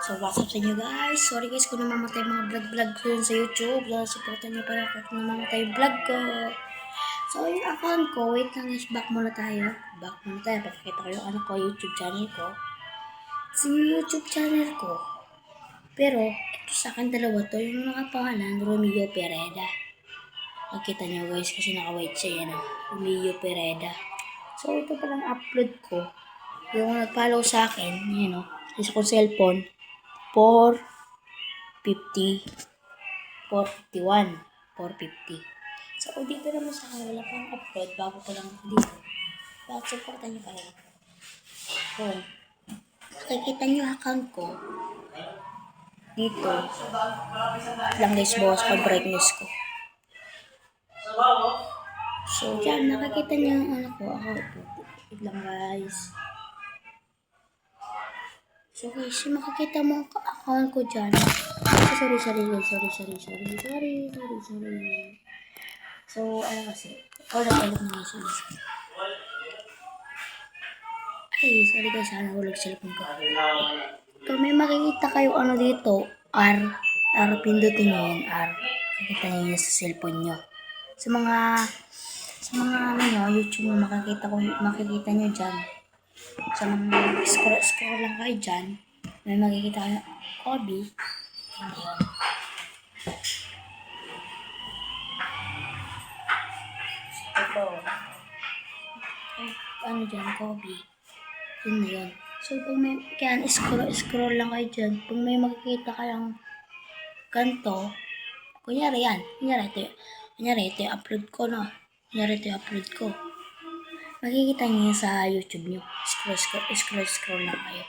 So, what's up sa inyo guys? Sorry guys kung namamatay mga vlog ko yun sa YouTube. Dahil supportan nyo para kung namamatay yung vlog ko. So, yung account ko, wait lang guys, back muna tayo. Papakita ko yung YouTube channel ko. Sa YouTube channel ko. Pero, ito sa akin dalawa to, yung nakapangalan, Romeo Pereda. Nakita nyo guys, kasi naka-white siya yan, Romeo Pereda. So, ito palang upload ko. Yung nag-follow sa akin, yun isa kong cellphone, 450, 451, 450. So, dito naman sa akin, wala pang upload, bago ko lang dito. Bakit supportan nyo pa rin. So, nakikita nyo account ko, dito, lang guys, bawas ko brightness ko. So, dyan, nakikita nyo yung account ko. Wait lang guys. So guys, makikita mo ang account ko dyan. Sorry. So, kasi? Ulit na guys. Sorry guys, nahulog cellphone ko. So, may makikita kayo dito, R. Pindutin nyo yan, R. Makikita nyo yun sa cellphone nyo. Sa mga YouTube mo, makikita nyo dyan. Sa mga scroll lang kayo dyan, may makikita kayo Kobe. Ayan. Ito. Dyan, Kobe. Yun na yun. So, pag may, kaya scroll lang kayo dyan. Pag may makikita kayong ganito, kunyari ito yung upload ko, no? Makikita niyo sa YouTube niyo. Scroll lang kayo.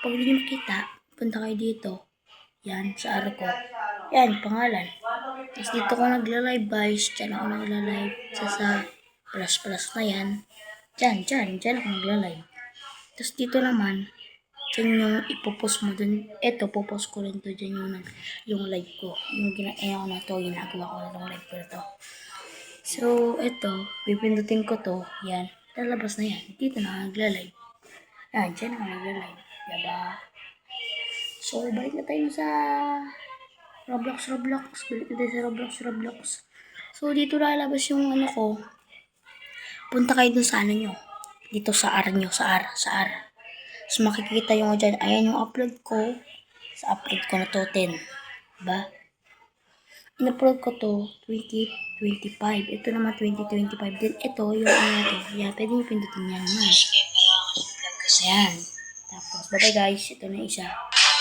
Pag hindi niyo makita, punta kayo dito. Yan, sa araw ko. Yan, pangalan. Tapos dito ko nagla-live guys. Diyan ako nagla-live. Sa plus na yan. Diyan ako nagla-live. Tapos dito naman, diyan yung ipopost mo dun. Eto, popost ko rin to. Diyan yung live ko. Ginagawa ko na itong live ko na to. So, eto, pipindutin ko to. Yan, lalabas na yan. Dito na nagla-live. Yan, diyan ako nagla-live. Diba? So, balik na tayo sa Roblox. Balik na tayo sa Roblox. So, dito lalabas yung ko. Punta kayo dun sa nyo. Dito sa R nyo. Sa R. So, makikita nyo dyan. Ayan yung upload ko. Sa upload ko na to 10. Diba? In-upload ko to 2025. Ito naman 2025. Then, ito yung to. Yan, pwede nyo pindutin yan naman. Ayan. Tapos, bye guys. Ito na isa.